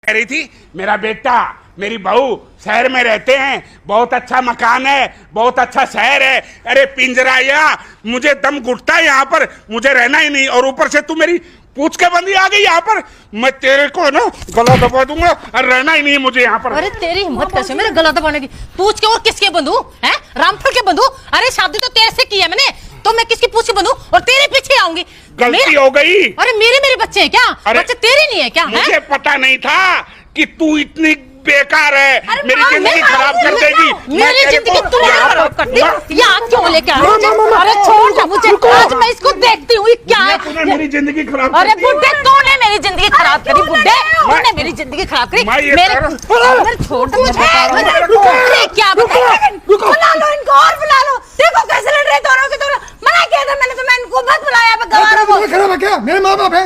कह रही थी मेरा बेटा मेरी बहू शहर में रहते हैं, बहुत अच्छा मकान है, बहुत अच्छा शहर है। अरे पिंजरा या मुझे दम घुटता है यहाँ पर, मुझे रहना ही नहीं। और ऊपर से तू मेरी पूछ के बंदी आ गई यहाँ पर, मैं तेरे को ना गला दबा दूंगा और रहना ही नहीं मुझे यहाँ पर। अरे तेरी हिम्मत कैसे मेरे गला दबाने की? पूछ के और किसके बंधु है? रामफल के बंधु? अरे शादी तो तेरे से की है मैंने, तो मैं किसकी पूछ बंधु और तेरे पीछे आऊंगी? गलती हो गई। अरे मेरे बच्चे हैं क्या? बच्चे तेरे नहीं है क्या? मुझे पता नहीं था कि तू इतनी बेकार है, मेरी जिंदगी खराब कर देगी। मेरी जिंदगी तूने खराब कर दी। यहाँ क्यों लेके आ रही? अरे छोड़ ना मुझे, आज मैं इसको देखती हूँ क्या है। तूने मेरी जिंदगी खराब अरे बुड्ढे, तूने मेरी जिंदगी खराब करी। बुड्ढे, तूने मेरी जिंदगी खराब करी। मेरे छोड़ दो मुझे। क्या बुला लो इनको और बुला लो। देखो कैसे लड़ रहे दोनों के दोनों। मना किया था मैंने तुम्हें, इनको मत बुलाया। खराब है क्या? मेरे माँ बाप है,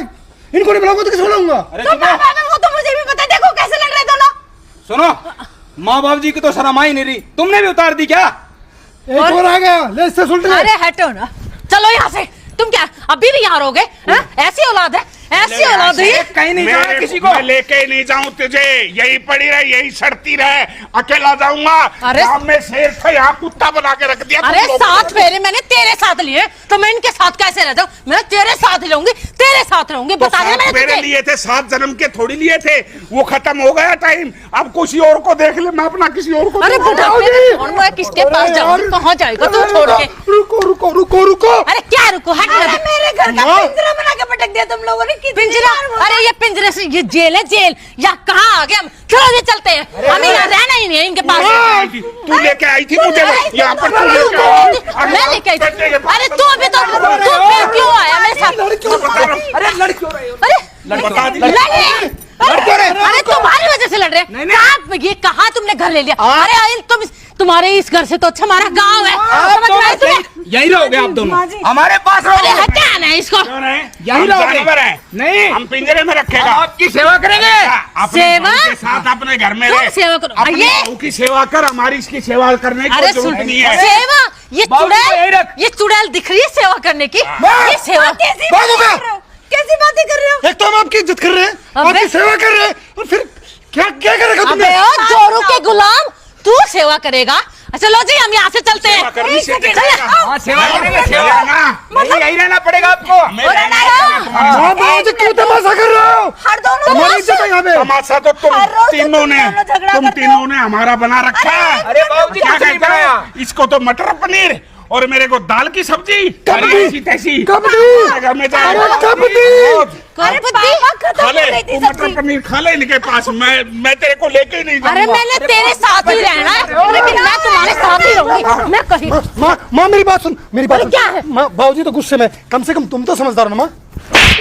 इनको नहीं बुलाऊंगा तो किसको बुलाऊंगा? तो मुझे भी पता। देखो कैसे लड़ रहे दोनों। सुनो, माँ बाप जी की तो शर्म आई नहीं रही, तुमने भी उतार दी क्या? एक और आ गया, ले इससे सुन ले। अरे हटो ना, चलो यहाँ से। तुम क्या अभी भी यहाँ रहोगे? ऐसी औलाद है, ऐसी औलाद है। कहीं नहीं जाना किसी को। मैं लेके नहीं जाऊँ तुझे, यही पड़ी रहे, यही सड़ती रहे, अकेला जाऊंगा। अरे में शेर था, यहाँ कुत्ता बना के रख दिया। अरे 7 फेरे मैंने तेरे साथ लिए, तो मैं इनके साथ कैसे रहता हूँ? मैं तेरे साथ ही रहूंगी, तेरे साथ रहूंगी। बता दे मैंने मेरे लिए थे, 7 जन्म के थोड़ी लिए थे, वो खत्म हो गया टाइम। अब किसी और को देख ले, मैं अपना किसी और को। अरे बुढ़ा किसके पास जाऊंगी? कहाँ जाएगा तू छोड़ के? रुको रुको रुको रुको। अरे क्या रुको? हट मेरे घर का पिंजरा बना के पटक दिया तुम लोगों ने। पिंजरा? अरे ये पिंजरे से ये जेल है, जेल। या कहाँ आ गए हम? चलो ये चलते हैं, हमें यहाँ रहना ही नहीं है इनके पास। तू लेके आई थी मुझे यहाँ पर, मैं लेके आई थी। अरे तू अभी तो तू फिर क्यों आया मेरे साथ? अरे लड़ क्यों रहे हो? अरे तुम्हारी वजह से लड़ रहे हैं। ये कहाँ तुमने घर ले लिया? अरे तुम तुम्हारे इस घर से तो अच्छा हमारा गांव है। समझ में आया तुम्हें? यही रहोगे आप दोनों, हमारे पास अरे हटाना है इसको। यही रहोगे। नहीं, हम पिंजरे में रखेगा, आपकी सेवा करेंगे। सेवा के साथ अपने घर में तुम सेवा करो। अपनी बहू की सेवा कर, हमारी इसकी सेवा करने की जरूरत नहीं है। सेवा? ये चुड़ैल दिख रही है सेवा करने की? ये सेवा कैसी बातें कर रहे हो? एक तो हम आपकी इज्जत कर रहे हैं, आपकी सेवा कर रहे हैं, और फिर क्या क्या करेगा तुमने? अबे ओ जोरू के गुलाम, तू सेवा करेगा? चलो जी हम यहाँ से चलते हैं। हाँ, सेवा करेंगे, सेवा ना यही रहना पड़ेगा आपको। माँ बाप जी क्यों तमाशा कर रहे हो? हर दोनों तुम्हारी इज्जत है यहाँ पे। तमाशा तो तुम तीनों ने हमारा बना रखा है। अरे बाबू जी, क्या कुछ नहीं कहते बनाया। हैं इसको? तो मटर पनीर और मेरे को दाल की सब्जी। कब दी? ऐसी तैसी। कब दी? घर में कब दी? अरे पापा खा ले, तू मटर पनीर खा ले इनके पास। मैं तेरे को लेके ही नहीं अरे जाऊंगा। मैंने तेरे साथ ही रहना है, लेकिन मैं तुम्हारे साथ ही रहूंगी। मैं कहीं माँ मेरी बात सुन, मेरी बात सुन। क्या है? माँ बाबूजी तो गुस्से में, कम से कम तुम तो समझदार हो ना माँ।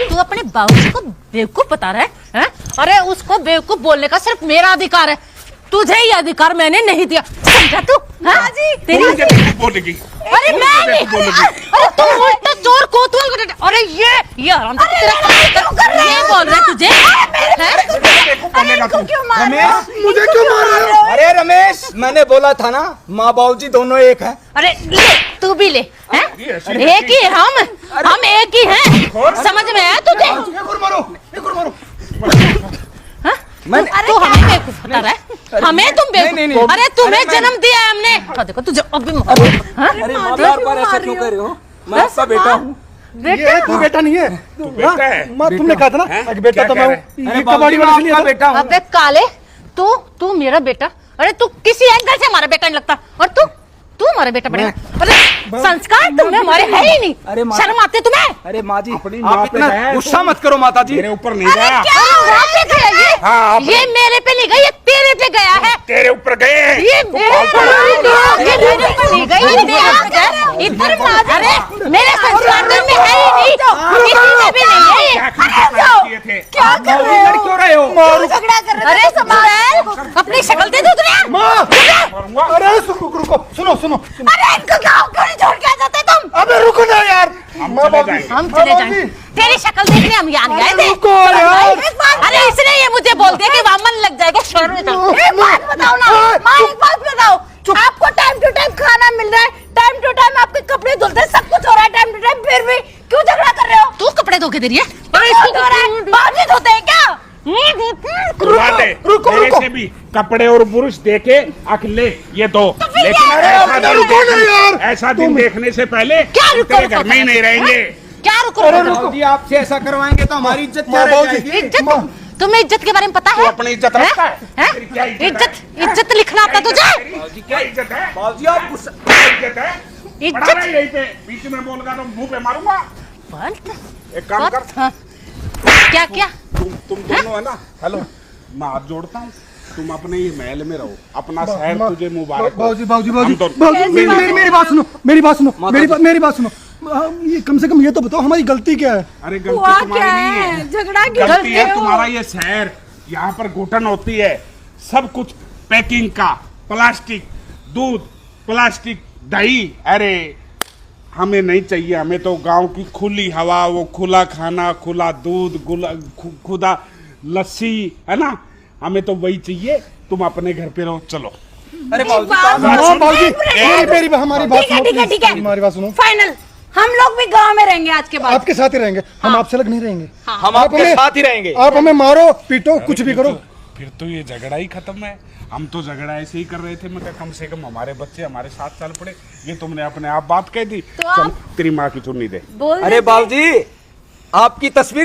तू अपने बाबूजी को बेवकूफ बता रहा है? अरे उसको बेवकूफ बोलने का सिर्फ मेरा अधिकार है, तुझे ये अधिकार मैंने नहीं दिया। समझा तू? हाँ जी, तेरी बोलेगी। अरे मैं नहीं, अरे तू उल्टा चोर कोतवाल। अरे ये आराम से ये बोल रहा है तुझे? रमेश, मुझे क्यों मार रहे हो? अरे रमेश, मैंने बोला था ना, माँ बाबू जी दोनों एक हैं। अरे ले, तू भी ले। एक ही हम एक ही हैं। समझ में आया तुझे? एक और मारो, एक और मारो। तू हमें बेवकूफ बता रहा है? हमें तुम बेवकूफ? अरे तुम्हें जन्म दिया है हमने। देखो तुझे अभी अरे माँ बार ऐसा क्यों कर रहे हो? मैं आपका बेटा हूँ। ये तू बेटा नहीं है, बेटा है। माँ तुमने कहा था ना कि बेटा तो मैं अरे कबाड़ी वाले से बेटा हूँ। अबे काले, तू मेरा बेटा? अरे तू किसी एंगल से हमारा बेटा नहीं लगता, और तू हमारा बेटा बनेगा? अरे संस्कार तुम्हें हमारे है ही नहीं। अरे शर्म आते तुम्हें? अरे माँ जी, अपनी आप माँ पे इतना गए गुस्सा मत करो माता जी। मेरे ऊपर नहीं गया। हाँ, ये मेरे पे नहीं गया, ये तेरे पे गया है। तेरे ऊपर गए। ये मेरे ऊपर नहीं गया, इधर अरे मेरे संस्कार में है ही नहीं, किसी में भी नहीं है। क्या कर रहे हो? क्यों रहे हो? झगड़ा कर रहे अरे संभाल, अपनी शक्ल दे दो तुझे। माँ अरे रुको, सुनो। अरे इनको गाँव क्यों नहीं छोड़ के आ जाते तुम? अबे रुको ना यार। माँ बाबू हम चले जाएंगे, तेरी शक्ल देखने हम यहाँ नहीं आए थे। रुको यार। अरे इसने ये मुझे बोल दिया कि वहाँ मन लग जाएगा। शर्म नहीं आता? एक बात बताओ ना माँ, एक बात बताओ। आपको टाइम टू टाइम खाना मिल रहा है, टाइम टू टाइम आपके कपड़े धुलते, सब कुछ हो रहा है टाइम टू टाइम, फिर भी क्यों झगड़ा कर रहे हो? तू कपड़े धो के दे रही है? बाबूजी धोते हैं क्या? खुलवा दे, रुको, मेरे रुको। से भी कपड़े और बुरुश देके ले ये दो। लेकिन यार, ऐसा दिन रुको ना यार। ऐसा दिन देखने से पहले क्या रुको, तेरे रुको, घर में ही नहीं रहेंगे। क्या रुको बाबूजी आपसे ऐसा करवाएंगे तो हमारी इज्जत क्या माँ, रह बाबूजी। जाएगी? इज्जत तुम्हें इज्जत के बारे में पता तू है? अपनी इज्जत रखता है? हैं? तेरी क्या इज्जत इज्जत लिखना आता तुझे? तेरी क्या इज्जत है? बाबूजी आप गुस्सा क्या इज्जत है? इज्जत? पड़ा रहे यहीं पे, बीच में बोलगा तो मुंह पे मारूंगा। बंद। एक काम कर, हाँ। क्या क्या? तुम दोनों है ना, हेलो, मैं हाथ जोड़ता हूँ, तुम अपने ये महल में रहो, अपना शहर तुझे मुबारक हो। बाबूजी बाबूजी हम बाबूजी दोनों- बाबूजी, मेरी बात सुनो, मेरी बात सुनो, मेरी बात सुनो। ये कम से कम ये तो बताओ हमारी गलती क्या है? अरे हुआ गलती क्या तुम्हारी नहीं है? है, झगड़ा क्यों गलती करते है हो? तुम्हारा ये शहर। यहाँ पर घुटन होती है, सब कुछ पैकिंग का, प्लास्टिक, दूध, प्लास्टिक, दही। अरे हमें नहीं चाहिए, हमें तो गांव की खुली हवा, वो खुला खाना, खुला दूध, खुदा लस्सी, है ना, हमें तो वही चाहिए। तुम अपने घर पे रहो, चलो। अरे बाबूजी बात- हाँ, बाबूजी मेरी हमारी बात ठीक है, सुनो, ठीक है, प्लीज। ठीक है। हमारी बात सुनो। फाइनल, हम लोग भी गांव में रहेंगे आज के बाद। आपके साथ ही रहेंगे, हम आपसे अलग नहीं रहेंगे। हम आप आपके हमें- साथ ही रहेंगे। आप हमें मारो पीटो कुछ भी करो। फिर तो ये झगड़ा ही खत्म है। हम तो झगड़ा ऐसे ही कर रहे थे, मैं कहा कम से कम हमारे बच्चे हमारे साथ चल पड़े। ये तुमने अपने आप बात कह दी। तो चल, आप- तेरी माँ की चुन्नी दे। बोल अरे देते। बाबूजी आपकी तस्वीर